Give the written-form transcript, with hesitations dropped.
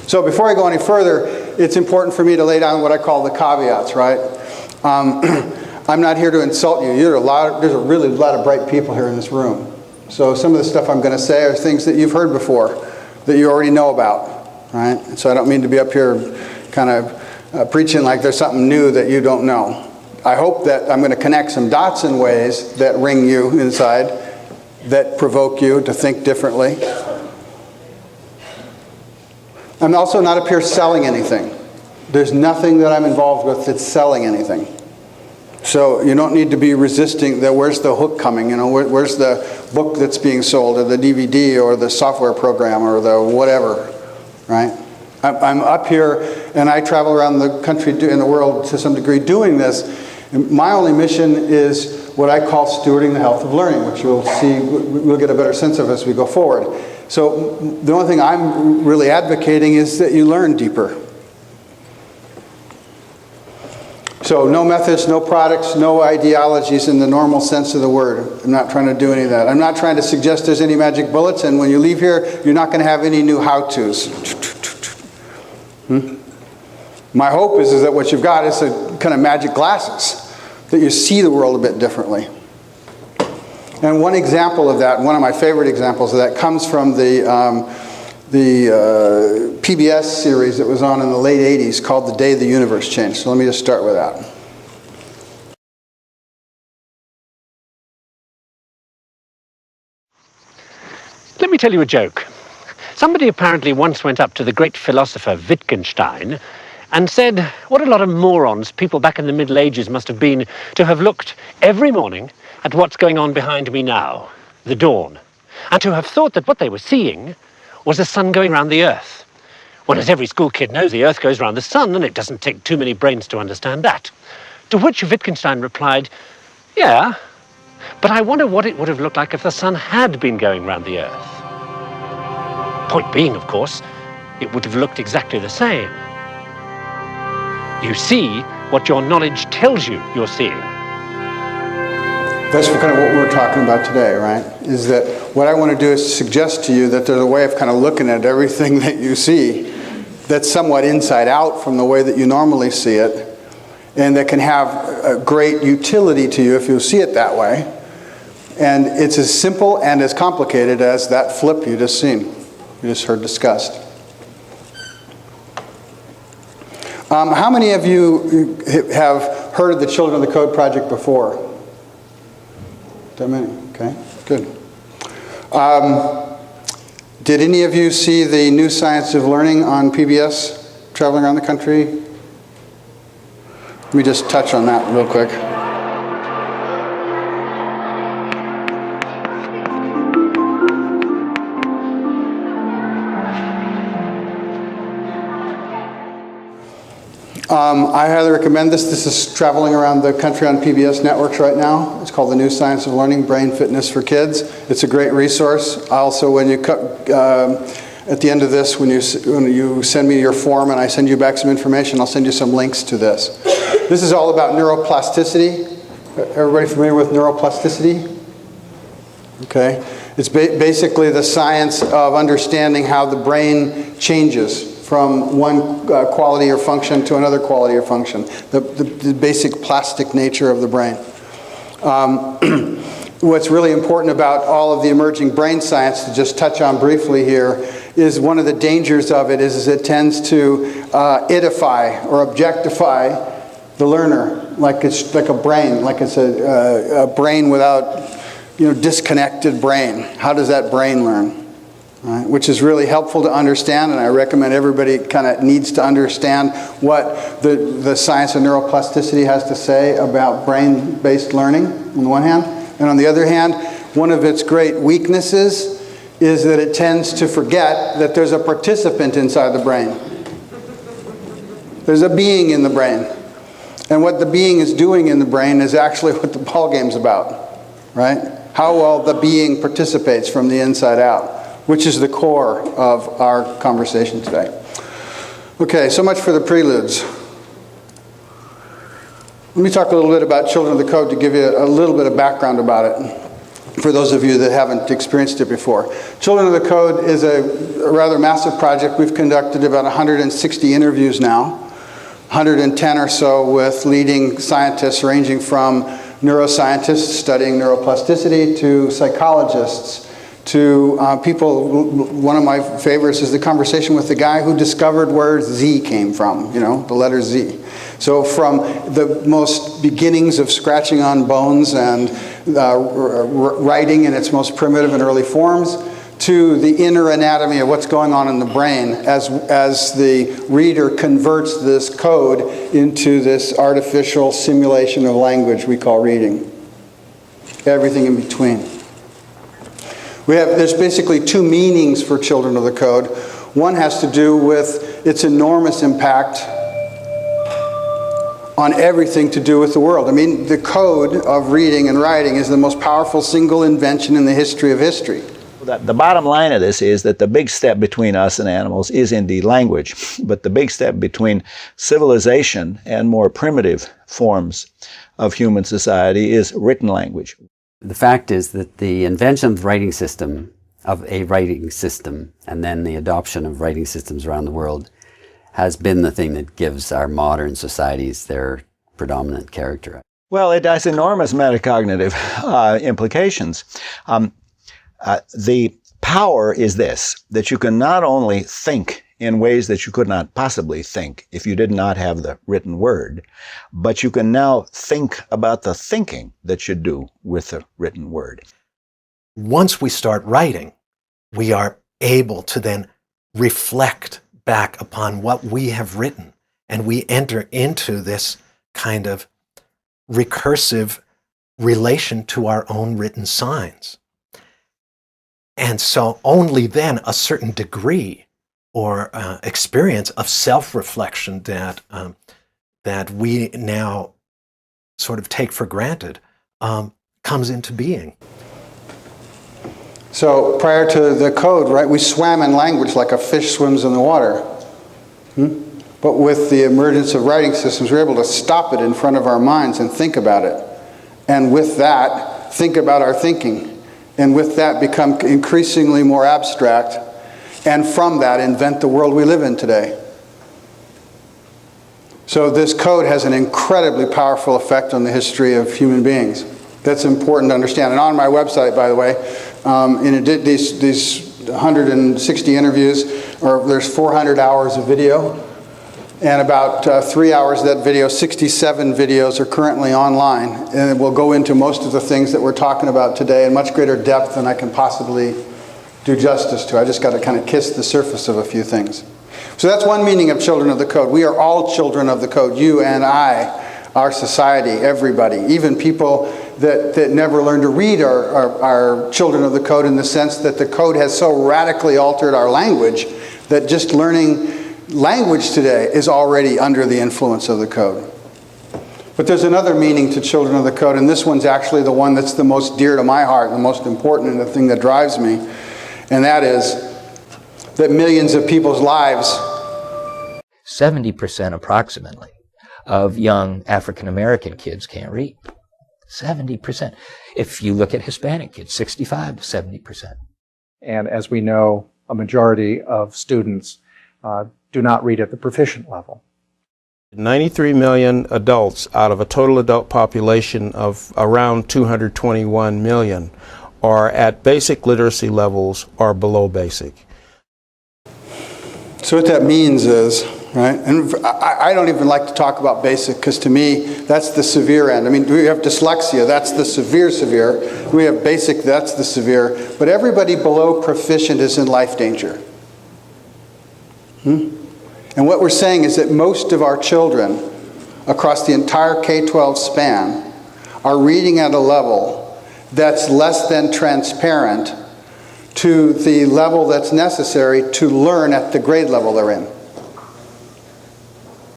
So before I go any further, it's important for me to lay down what I call the caveats, right? I'm not here to insult you. There's a really lot of bright people here in this room. So some of the stuff I'm going to say are things that you've heard before, that you already know about, right? So I don't mean to be up here kind of preaching like there's something new that you don't know. I hope that I'm going to connect some dots in ways that ring you inside, that provoke you to think differently. I'm also not up here selling anything. There's nothing that I'm involved with that's selling anything. So you don't need to be resisting where's the hook coming, where's the book that's being sold, or the DVD, or the software program, or the whatever, right? I'm up here, and I travel around the country and the world to some degree doing this. And my only mission is what I call stewarding the health of learning, which you'll see, we'll get a better sense of as we go forward. So the only thing I'm really advocating is that you learn deeper. So no methods, no products, no ideologies in the normal sense of the word. I'm not trying to do any of that. I'm not trying to suggest there's any magic bullets, and when you leave here, you're not going to have any new how-tos. My hope is that what you've got is a kind of magic glasses, that you see the world a bit differently. And one example of that, one of my favorite examples of that, comes from the PBS series that was on in the late 80s called The Day the Universe Changed. So let me just start with that. Let me tell you a joke. Somebody apparently once went up to the great philosopher Wittgenstein and said what a lot of morons people back in the Middle Ages must have been to have looked every morning at what's going on behind me now, the dawn, and to have thought that what they were seeing was the sun going around the Earth. Well, as every school kid knows, the Earth goes around the sun, and it doesn't take too many brains to understand that. To which Wittgenstein replied, yeah, but I wonder what it would have looked like if the sun had been going around the Earth. Point being, of course, it would have looked exactly the same. You see what your knowledge tells you you're seeing. That's kind of what we're talking about today, right? Is that what I want to do is suggest to you that there's a way of kind of looking at everything that you see that's somewhat inside out from the way that you normally see it, and that can have a great utility to you if you see it that way. And it's as simple and as complicated as that flip you just seen, you just heard discussed. How many of you have heard of the Children of the Code project before? That many? Okay, good. Did any of you see the New Science of Learning on PBS, traveling around the country? Let me just touch on that real quick. I highly recommend this. This is traveling around the country on PBS networks right now. It's called The New Science of Learning, Brain Fitness for Kids. It's a great resource. Also, when you at the end of this, when you send me your form and I send you back some information, I'll send you some links to this. This is all about neuroplasticity. Everybody familiar with neuroplasticity? Okay. It's basically the science of understanding how the brain changes from one quality or function to another quality or function, the basic plastic nature of the brain. What's really important about all of the emerging brain science, to just touch on briefly here, is one of the dangers of it is it tends to idify or objectify the learner, like it's like a brain, like it's a brain without, disconnected brain. How does that brain learn? Right, which is really helpful to understand, and I recommend everybody kind of needs to understand what the science of neuroplasticity has to say about brain-based learning on the one hand. And on the other hand, one of its great weaknesses is that it tends to forget that there's a participant inside the brain. There's a being in the brain. And what the being is doing in the brain is actually what the ballgame's about, right? How well the being participates from the inside out, which is the core of our conversation today. Okay, so much for the preludes. Let me talk a little bit about Children of the Code to give you a little bit of background about it. for those of you that haven't experienced it before. Children of the Code is a rather massive project. We've conducted about 160 interviews now, 110 or so with leading scientists ranging from neuroscientists studying neuroplasticity to psychologists to people. One of my favorites is the conversation with the guy who discovered where Z came from, you know, the letter Z. So from the most beginnings of scratching on bones and writing in its most primitive and early forms to the inner anatomy of what's going on in the brain as the reader converts this code into this artificial simulation of language we call reading. Everything in between. There's basically two meanings for Children of the Code. One has to do with its enormous impact on everything to do with the world. I mean, the code of reading and writing is the most powerful single invention in the history of history. The bottom line of this is that the big step between us and animals is indeed language, but the big step between civilization and more primitive forms of human society is written language. The fact is that the invention of a writing system, and then the adoption of writing systems around the world has been the thing that gives our modern societies their predominant character. Well, it has enormous metacognitive implications. The power is this, that you can not only think in ways that you could not possibly think if you did not have the written word, but you can now think about the thinking that you do with the written word. Once we start writing, we are able to then reflect back upon what we have written, and we enter into this kind of recursive relation to our own written signs. And so only then a certain degree or experience of self-reflection that we now sort of take for granted comes into being. So prior to the code, right, we swam in language like a fish swims in the water. But with the emergence of writing systems, we're able to stop it in front of our minds and think about it. And with that, think about our thinking. And with that, become increasingly more abstract. And from that, invent the world we live in today. So this code has an incredibly powerful effect on the history of human beings. That's important to understand. And on my website, by the way, these 160 interviews, there's 400 hours of video. And about 3 hours of that video, 67 videos are currently online. And we'll go into most of the things that we're talking about today in much greater depth than I can possibly do justice to. I just got to kind of kiss the surface of a few things. So that's one meaning of Children of the Code. We are all children of the code. You and I, our society, everybody, even people that never learned to read are children of the code, in the sense that the code has so radically altered our language that just learning language today is already under the influence of the code. But there's another meaning to Children of the Code, and this one's actually the one that's the most dear to my heart, the most important, and the thing that drives me. And that is that millions of people's lives, 70% approximately of young African American kids can't read. 70%. If you look at Hispanic kids, 65 to 70%. And as we know, a majority of students do not read at the proficient level. 93 million adults out of a total adult population of around 221 million are at basic literacy levels or below basic. so what that means is, right, and I don't even like to talk about basic, because to me, that's the severe end. I mean, we have dyslexia, that's the severe. We have basic, that's the severe. But everybody below proficient is in life danger. And what we're saying is that most of our children across the entire K-12 span are reading at a level that's less than transparent to the level that's necessary to learn at the grade level they're in.